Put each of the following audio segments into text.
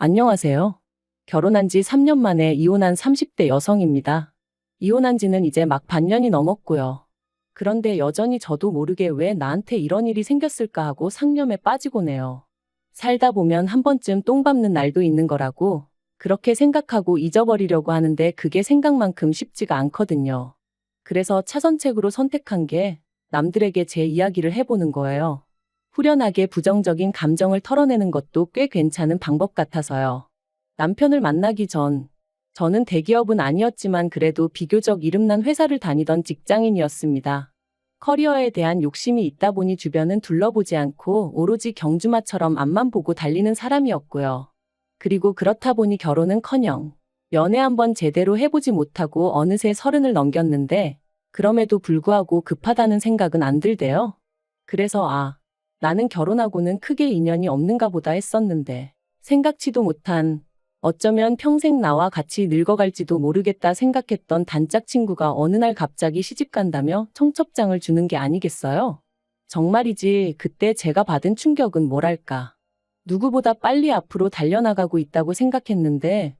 안녕하세요. 결혼한 지 3년 만에 이혼한 30대 여성입니다. 이혼한 지는 이제 막 반년이 넘었고요. 그런데 여전히 저도 모르게 왜 나한테 이런 일이 생겼을까 하고 상념에 빠지곤 해요. 살다 보면 한 번쯤 똥 밟는 날도 있는 거라고 그렇게 생각하고 잊어버리려고 하는데 그게 생각만큼 쉽지가 않거든요. 그래서 차선책으로 선택한 게 남들에게 제 이야기를 해보는 거예요. 후련하게 부정적인 감정을 털어내는 것도 꽤 괜찮은 방법 같아서요. 남편을 만나기 전, 저는 대기업은 아니었지만 그래도 비교적 이름난 회사를 다니던 직장인이었습니다. 커리어에 대한 욕심이 있다 보니 주변은 둘러보지 않고 오로지 경주마처럼 앞만 보고 달리는 사람이었고요. 그리고 그렇다 보니 결혼은커녕 연애 한번 제대로 해보지 못하고 어느새 30을 넘겼는데 그럼에도 불구하고 급하다는 생각은 안 들대요. 그래서 나는 결혼하고는 크게 인연이 없는가 보다 했었는데 생각지도 못한 어쩌면 평생 나와 같이 늙어갈지도 모르겠다 생각했던 단짝 친구가 어느 날 갑자기 시집간다며 청첩장을 주는 게 아니겠어요? 정말이지 그때 제가 받은 충격은 뭐랄까. 누구보다 빨리 앞으로 달려나가고 있다고 생각했는데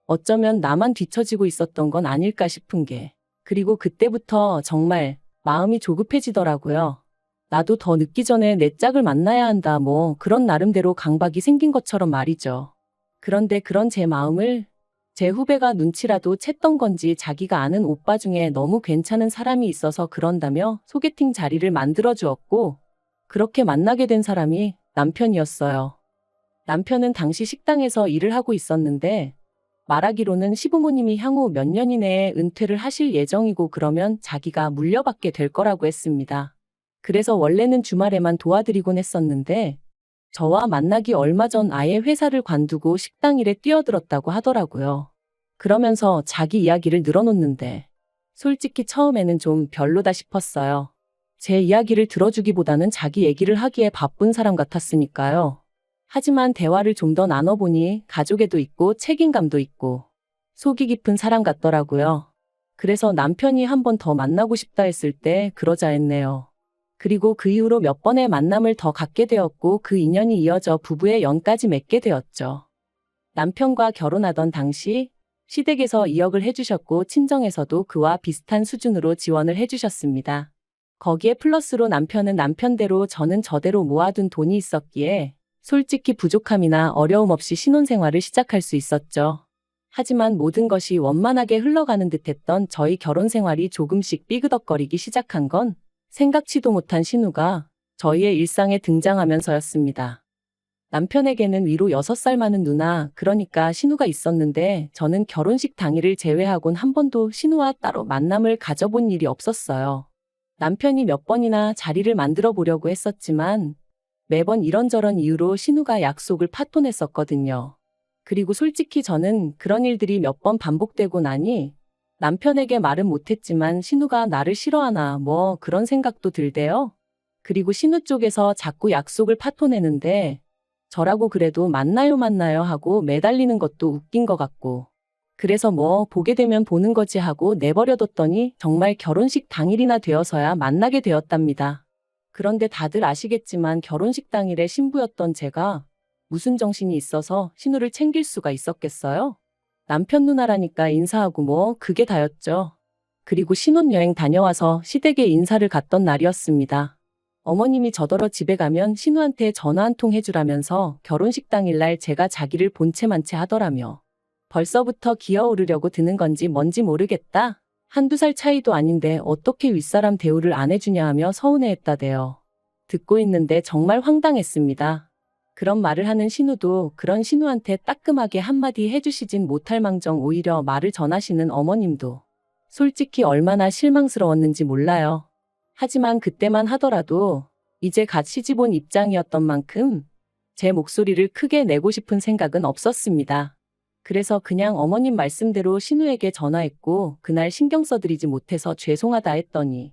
어쩌면 나만 뒤처지고 있었던 건 아닐까 싶은 게 그리고 그때부터 정말 마음이 조급해지더라고요. 나도 더 늦기 전에 내 짝을 만나야 한다 뭐 그런 나름대로 강박이 생긴 것처럼 말이죠. 그런데 그런 제 마음을 제 후배가 눈치라도 챘던 건지 자기가 아는 오빠 중에 너무 괜찮은 사람이 있어서 그런다며 소개팅 자리를 만들어 주었고 그렇게 만나게 된 사람이 남편이었어요. 남편은 당시 식당에서 일을 하고 있었는데 말하기로는 시부모님이 향후 몇 년 이내에 은퇴를 하실 예정이고 그러면 자기가 물려받게 될 거라고 했습니다. 그래서 원래는 주말에만 도와드리곤 했었는데 저와 만나기 얼마 전 아예 회사를 관두고 식당 일에 뛰어들었다고 하더라고요. 그러면서 자기 이야기를 늘어놓는데 솔직히 처음에는 좀 별로다 싶었어요. 제 이야기를 들어주기보다는 자기 얘기를 하기에 바쁜 사람 같았으니까요. 하지만 대화를 좀 더 나눠보니 가족애도 있고 책임감도 있고 속이 깊은 사람 같더라고요. 그래서 남편이 한 번 더 만나고 싶다 했을 때 그러자 했네요. 그리고 그 이후로 몇 번의 만남을 더 갖게 되었고 그 인연이 이어져 부부의 연까지 맺게 되었죠. 남편과 결혼하던 당시 시댁에서 2억을 해주셨고 친정에서도 그와 비슷한 수준으로 지원을 해주셨습니다. 거기에 플러스로 남편은 남편대로 저는 저대로 모아둔 돈이 있었기에 솔직히 부족함이나 어려움 없이 신혼생활을 시작할 수 있었죠. 하지만 모든 것이 원만하게 흘러가는 듯했던 저희 결혼생활이 조금씩 삐그덕거리기 시작한 건 생각지도 못한 신우가 저희의 일상에 등장하면서였습니다. 남편에게는 위로 6살 많은 누나, 그러니까 신우가 있었는데 저는 결혼식 당일을 제외하곤 한 번도 신우와 따로 만남을 가져본 일이 없었어요. 남편이 몇 번이나 자리를 만들어 보려고 했었지만 매번 이런저런 이유로 신우가 약속을 파토냈었거든요. 그리고 솔직히 저는 그런 일들이 몇 번 반복되고 나니 남편에게 말은 못했지만 신우가 나를 싫어하나 뭐 그런 생각도 들대요. 그리고 신우 쪽에서 자꾸 약속을 파토내는데 저라고 그래도 만나요 하고 매달리는 것도 웃긴 것 같고 그래서 뭐 보게 되면 보는 거지 하고 내버려뒀더니 정말 결혼식 당일이나 되어서야 만나게 되었답니다. 그런데 다들 아시겠지만 결혼식 당일에 신부였던 제가 무슨 정신이 있어서 신우를 챙길 수가 있었겠어요? 남편 누나라니까 인사하고 뭐 그게 다였죠. 그리고 신혼여행 다녀와서 시댁에 인사를 갔던 날이었습니다. 어머님이 저더러 집에 가면 신우한테 전화 한 통 해주라면서 결혼식 당일날 제가 자기를 본체만체 하더라며. 벌써부터 기어오르려고 드는 건지 뭔지 모르겠다. 한두 살 차이도 아닌데 어떻게 윗사람 대우를 안 해주냐 하며 서운해했다대요. 듣고 있는데 정말 황당했습니다. 그런 말을 하는 신우도 그런 신우한테 따끔하게 한마디 해주시진 못할 망정 오히려 말을 전하시는 어머님도 솔직히 얼마나 실망스러웠는지 몰라요. 하지만 그때만 하더라도 이제 갓 시집 온 입장이었던 만큼 제 목소리를 크게 내고 싶은 생각은 없었습니다. 그래서 그냥 어머님 말씀대로 신우에게 전화했고 그날 신경 써드리지 못해서 죄송하다 했더니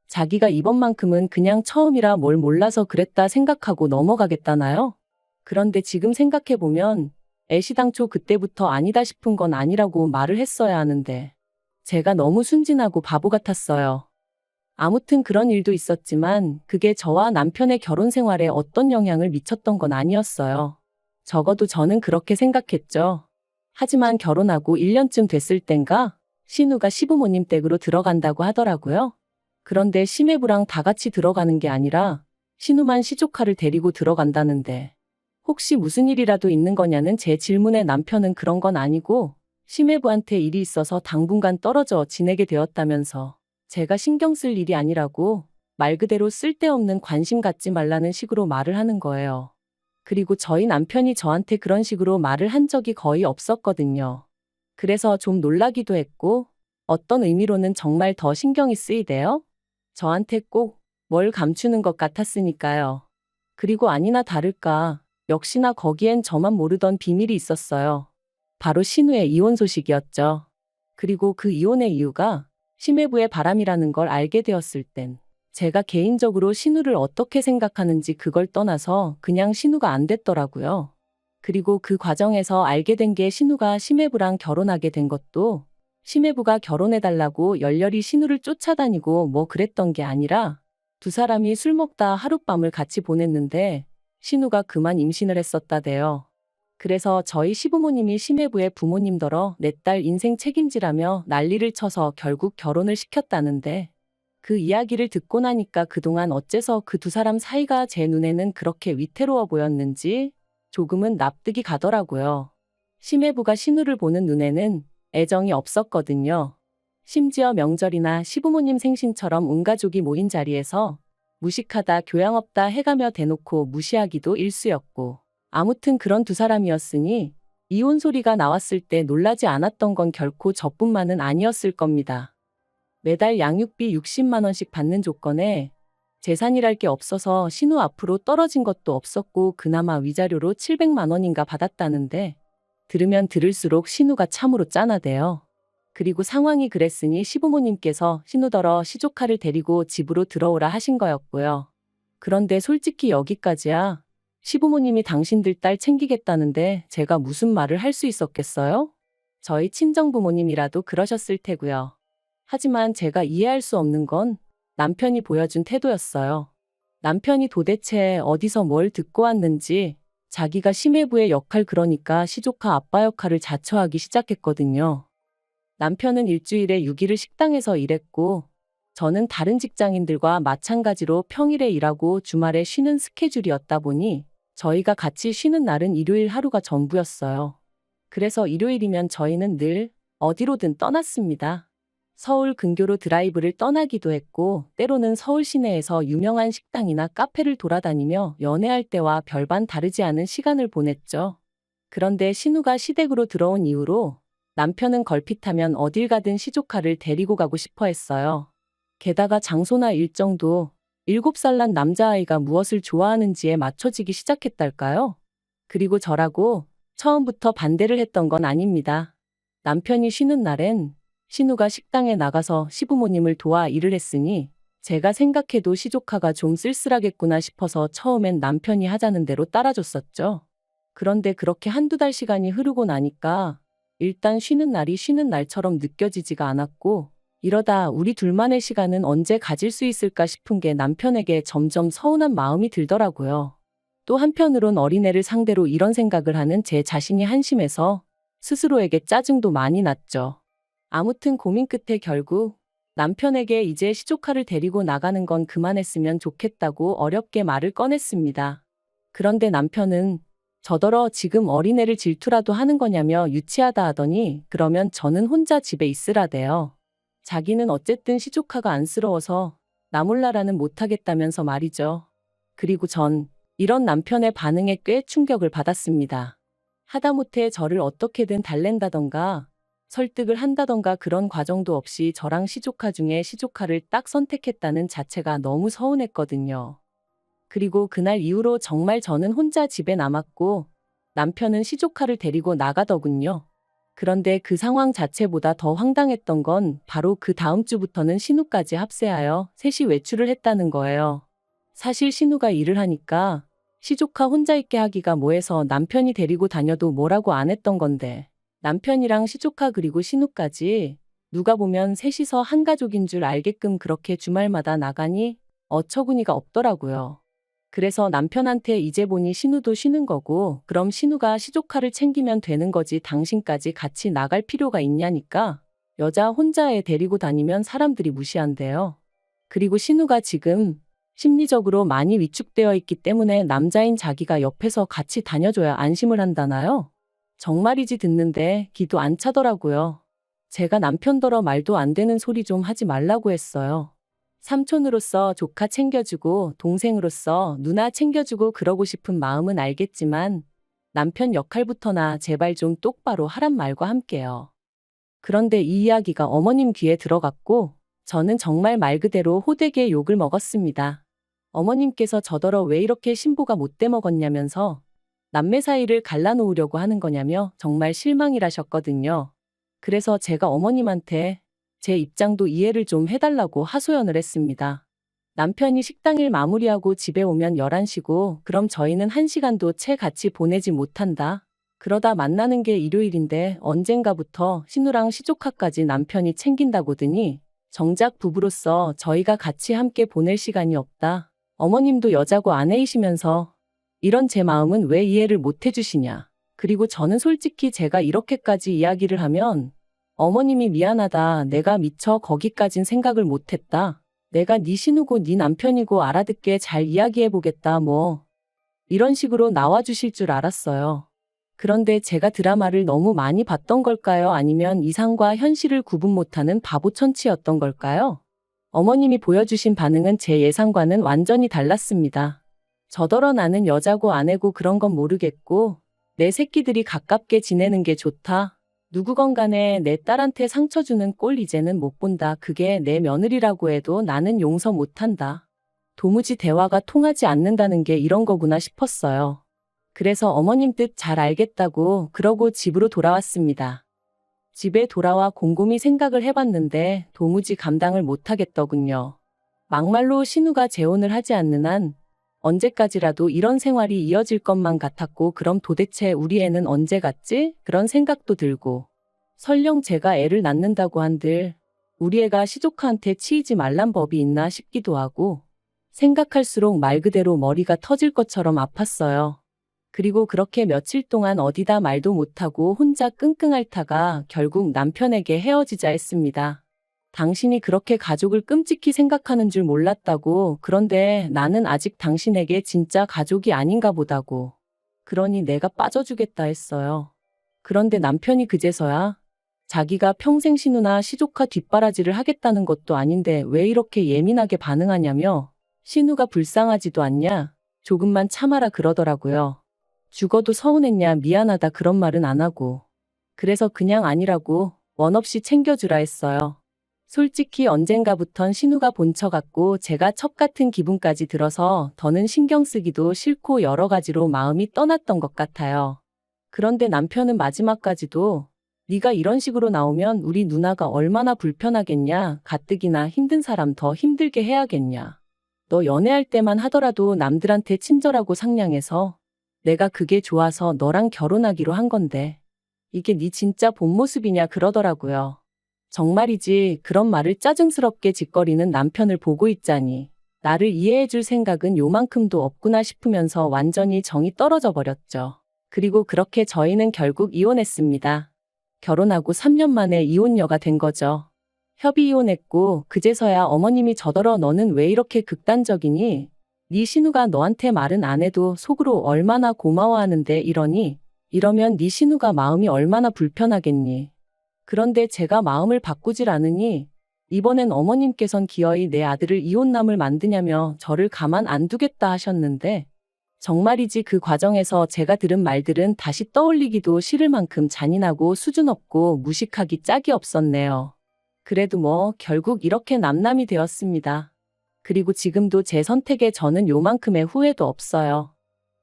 자기가 이번만큼은 그냥 처음이라 뭘 몰라서 그랬다 생각하고 넘어가겠다나요? 그런데 지금 생각해보면 애시당초 그때부터 아니다 싶은 건 아니라고 말을 했어야 하는데 제가 너무 순진하고 바보 같았어요. 아무튼 그런 일도 있었지만 그게 저와 남편의 결혼 생활에 어떤 영향을 미쳤던 건 아니었어요. 적어도 저는 그렇게 생각했죠. 하지만 결혼하고 1년쯤 됐을 땐가 신우가 시부모님 댁으로 들어간다고 하더라고요. 그런데 시매부랑 다 같이 들어가는 게 아니라 신우만 시조카를 데리고 들어간다는데 혹시 무슨 일이라도 있는 거냐는 제 질문에 남편은 그런 건 아니고 시매부한테 일이 있어서 당분간 떨어져 지내게 되었다면서 제가 신경 쓸 일이 아니라고 말 그대로 쓸데없는 관심 갖지 말라는 식으로 말을 하는 거예요. 그리고 저희 남편이 저한테 그런 식으로 말을 한 적이 거의 없었거든요. 그래서 좀 놀라기도 했고 어떤 의미로는 정말 더 신경이 쓰이대요. 저한테 꼭 뭘 감추는 것 같았으니까요. 그리고 아니나 다를까 역시나 거기엔 저만 모르던 비밀이 있었어요. 바로 신우의 이혼 소식이었죠. 그리고 그 이혼의 이유가 심해부의 바람이라는 걸 알게 되었을 땐 제가 개인적으로 신우를 어떻게 생각하는지 그걸 떠나서 그냥 신우가 안 됐더라고요. 그리고 그 과정에서 알게 된 게 신우가 심해부랑 결혼하게 된 것도 심해부가 결혼해달라고 열렬히 신우를 쫓아다니고 뭐 그랬던 게 아니라 두 사람이 술 먹다 하룻밤을 같이 보냈는데 신우가 그만 임신을 했었다대요. 그래서 저희 시부모님이 심해부의 부모님더러 내 딸 인생 책임지라며 난리를 쳐서 결국 결혼을 시켰다는데 그 이야기를 듣고 나니까 그동안 어째서 그 두 사람 사이가 제 눈에는 그렇게 위태로워 보였는지 조금은 납득이 가더라고요. 심해부가 신우를 보는 눈에는 애정이 없었거든요. 심지어 명절이나 시부모님 생신처럼 온 가족이 모인 자리에서 무식하다 교양 없다 해가며 대놓고 무시하기도 일쑤였고 아무튼 그런 두 사람이었으니 이혼 소리가 나왔을 때 놀라지 않았던 건 결코 저뿐만은 아니었을 겁니다. 매달 양육비 60만 원씩 받는 조건에 재산이랄 게 없어서 신우 앞으로 떨어진 것도 없었고 그나마 위자료로 700만 원인가 받았다는데 들으면 들을수록 신우가 참으로 짠하대요. 그리고 상황이 그랬으니 시부모님께서 신우더러 시조카를 데리고 집으로 들어오라 하신 거였고요. 그런데 솔직히 여기까지야. 시부모님이 당신들 딸 챙기겠다는데 제가 무슨 말을 할 수 있었겠어요? 저희 친정부모님이라도 그러셨을 테고요. 하지만 제가 이해할 수 없는 건 남편이 보여준 태도였어요. 남편이 도대체 어디서 뭘 듣고 왔는지 자기가 심해부의 역할 그러니까 시조카 아빠 역할을 자처하기 시작했거든요. 남편은 일주일에 6일을 식당에서 일했고 저는 다른 직장인들과 마찬가지로 평일에 일하고 주말에 쉬는 스케줄이었다 보니 저희가 같이 쉬는 날은 일요일 하루가 전부였어요. 그래서 일요일이면 저희는 늘 어디로든 떠났습니다. 서울 근교로 드라이브를 떠나기도 했고 때로는 서울 시내에서 유명한 식당이나 카페를 돌아다니며 연애할 때와 별반 다르지 않은 시간을 보냈죠. 그런데 신우가 시댁으로 들어온 이후로 남편은 걸핏하면 어딜 가든 시조카를 데리고 가고 싶어 했어요. 게다가 장소나 일정도 7살 난 남자아이가 무엇을 좋아하는지에 맞춰지기 시작했달까요? 그리고 저라고 처음부터 반대를 했던 건 아닙니다. 남편이 쉬는 날엔 신우가 식당에 나가서 시부모님을 도와 일을 했으니 제가 생각해도 시조카가 좀 쓸쓸하겠구나 싶어서 처음엔 남편이 하자는 대로 따라줬었죠. 그런데 그렇게 한두 달 시간이 흐르고 나니까 일단 쉬는 날이 쉬는 날처럼 느껴지지가 않았고 이러다 우리 둘만의 시간은 언제 가질 수 있을까 싶은 게 남편에게 점점 서운한 마음이 들더라고요. 또 한편으론 어린애를 상대로 이런 생각을 하는 제 자신이 한심해서 스스로에게 짜증도 많이 났죠. 아무튼 고민 끝에 결국 남편에게 이제 시조카를 데리고 나가는 건 그만했으면 좋겠다고 어렵게 말을 꺼냈습니다. 그런데 남편은 저더러 지금 어린애를 질투라도 하는 거냐며 유치하다 하더니 그러면 저는 혼자 집에 있으라대요. 자기는 어쨌든 시조카가 안쓰러워서 나 몰라라는 못하겠다면서 말이죠. 그리고 전 이런 남편의 반응에 꽤 충격을 받았습니다. 하다못해 저를 어떻게든 달랜다던가 설득을 한다던가 그런 과정도 없이 저랑 시조카 중에 시조카를 딱 선택했다는 자체가 너무 서운했거든요. 그리고 그날 이후로 정말 저는 혼자 집에 남았고 남편은 시조카를 데리고 나가더군요. 그런데 그 상황 자체보다 더 황당했던 건 바로 그 다음 주부터는 신우까지 합세하여 셋이 외출을 했다는 거예요. 사실 신우가 일을 하니까 시조카 혼자 있게 하기가 뭐해서 남편이 데리고 다녀도 뭐라고 안 했던 건데 남편이랑 시조카 그리고 신우까지 누가 보면 셋이서 한 가족인 줄 알게끔 그렇게 주말마다 나가니 어처구니가 없더라고요. 그래서 남편한테 이제 보니 신우도 쉬는 거고, 그럼 신우가 시조카를 챙기면 되는 거지 당신까지 같이 나갈 필요가 있냐니까. 여자 혼자 애 데리고 다니면 사람들이 무시한대요. 그리고 신우가 지금 심리적으로 많이 위축되어 있기 때문에 남자인 자기가 옆에서 같이 다녀줘야 안심을 한다나요? 정말이지 듣는데 기도 안 차더라고요. 제가 남편더러 말도 안 되는 소리 좀 하지 말라고 했어요. 삼촌으로서 조카 챙겨주고 동생으로서 누나 챙겨주고 그러고 싶은 마음은 알겠지만 남편 역할부터나 제발 좀 똑바로 하란 말과 함께요. 그런데 이 이야기가 어머님 귀에 들어갔고 저는 정말 말 그대로 호되게 욕을 먹었습니다. 어머님께서 저더러 왜 이렇게 신부가 못돼 먹었냐면서 남매 사이를 갈라놓으려고 하는 거냐며 정말 실망이라셨거든요. 그래서 제가 어머님한테 제 입장도 이해를 좀 해달라고 하소연을 했습니다. 남편이 식당일 마무리하고 집에 오면 11시고 그럼 저희는 1시간도 채 같이 보내지 못한다. 그러다 만나는 게 일요일인데 언젠가부터 신우랑 시조카까지 남편이 챙긴다고 드니 정작 부부로서 저희가 같이 함께 보낼 시간이 없다. 어머님도 여자고 아내이시면서 이런 제 마음은 왜 이해를 못 해주시냐. 그리고 저는 솔직히 제가 이렇게까지 이야기를 하면 어머님이 미안하다. 내가 미처 거기까진 생각을 못했다. 내가 네 신우고 네 남편이고 알아듣게 잘 이야기해보겠다 뭐 이런 식으로 나와주실 줄 알았어요. 그런데 제가 드라마를 너무 많이 봤던 걸까요? 아니면 이상과 현실을 구분 못하는 바보 천치였던 걸까요? 어머님이 보여주신 반응은 제 예상과는 완전히 달랐습니다. 저더러 나는 여자고 아내고 그런 건 모르겠고 내 새끼들이 가깝게 지내는 게 좋다. 누구건 간에 내 딸한테 상처 주는 꼴 이제는 못 본다. 그게 내 며느리라고 해도 나는 용서 못한다. 도무지 대화가 통하지 않는다는 게 이런 거구나 싶었어요. 그래서 어머님 뜻 잘 알겠다고 그러고 집으로 돌아왔습니다. 집에 돌아와 곰곰이 생각을 해봤는데 도무지 감당을 못하겠더군요. 막말로 신우가 재혼을 하지 않는 한 언제까지라도 이런 생활이 이어질 것만 같았고 그럼 도대체 우리 애는 언제 갔지? 그런 생각도 들고 설령 제가 애를 낳는다고 한들 우리 애가 시조카한테 치이지 말란 법이 있나 싶기도 하고 생각할수록 말 그대로 머리가 터질 것처럼 아팠어요. 그리고 그렇게 며칠 동안 어디다 말도 못하고 혼자 끙끙 앓다가 결국 남편에게 헤어지자 했습니다. 당신이 그렇게 가족을 끔찍히 생각하는 줄 몰랐다고. 그런데 나는 아직 당신에게 진짜 가족이 아닌가 보다고. 그러니 내가 빠져주겠다 했어요. 그런데 남편이 그제서야 자기가 평생 신우나 시조카 뒷바라지를 하겠다는 것도 아닌데 왜 이렇게 예민하게 반응하냐며 신우가 불쌍하지도 않냐? 조금만 참아라 그러더라고요. 죽어도 서운했냐 미안하다 그런 말은 안 하고. 그래서 그냥 아니라고 원 없이 챙겨주라 했어요. 솔직히 언젠가부턴 신우가 본처 같고 제가 첩 같은 기분까지 들어서 더는 신경 쓰기도 싫고 여러 가지로 마음이 떠났던 것 같아요. 그런데 남편은 마지막까지도 네가 이런 식으로 나오면 우리 누나가 얼마나 불편하겠냐. 가뜩이나 힘든 사람 더 힘들게 해야겠냐. 너 연애할 때만 하더라도 남들한테 친절하고 상냥해서 내가 그게 좋아서 너랑 결혼하기로 한 건데 이게 네 진짜 본 모습이냐 그러더라고요. 정말이지 그런 말을 짜증스럽게 짓거리는 남편을 보고 있자니 나를 이해해줄 생각은 요만큼도 없구나 싶으면서 완전히 정이 떨어져 버렸죠. 그리고 그렇게 저희는 결국 이혼했습니다. 결혼하고 3년 만에 이혼녀가 된 거죠. 협의 이혼했고 그제서야 어머님이 저더러 너는 왜 이렇게 극단적이니? 네 신우가 너한테 말은 안 해도 속으로 얼마나 고마워하는데 이러니? 이러면 네 신우가 마음이 얼마나 불편하겠니? 그런데 제가 마음을 바꾸질 않으니 이번엔 어머님께선 기어이 내 아들을 이혼남을 만드냐며 저를 가만 안 두겠다 하셨는데 정말이지 그 과정에서 제가 들은 말들은 다시 떠올리기도 싫을 만큼 잔인하고 수준 없고 무식하기 짝이 없었네요. 그래도 뭐 결국 이렇게 남남이 되었습니다. 그리고 지금도 제 선택에 저는 요만큼의 후회도 없어요.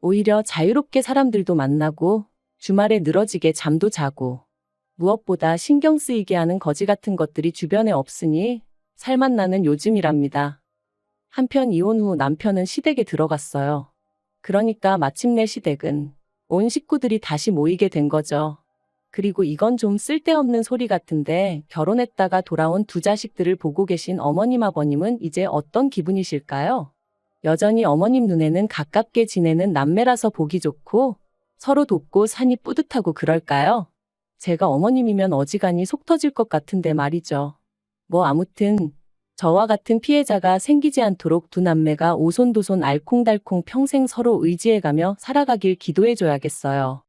오히려 자유롭게 사람들도 만나고 주말에 늘어지게 잠도 자고 무엇보다 신경 쓰이게 하는 거지 같은 것들이 주변에 없으니 살맛 나는 요즘이랍니다. 한편 이혼 후 남편은 시댁에 들어갔어요. 그러니까 마침내 시댁은 온 식구들이 다시 모이게 된 거죠. 그리고 이건 좀 쓸데없는 소리 같은데 결혼했다가 돌아온 두 자식들을 보고 계신 어머님 아버님은 이제 어떤 기분이실까요? 여전히 어머님 눈에는 가깝게 지내는 남매라서 보기 좋고 서로 돕고 사니 뿌듯하고 그럴까요? 제가 어머님이면 어지간히 속 터질 것 같은데 말이죠. 뭐 아무튼 저와 같은 피해자가 생기지 않도록 두 남매가 오손도손 알콩달콩 평생 서로 의지해가며 살아가길 기도해줘야겠어요.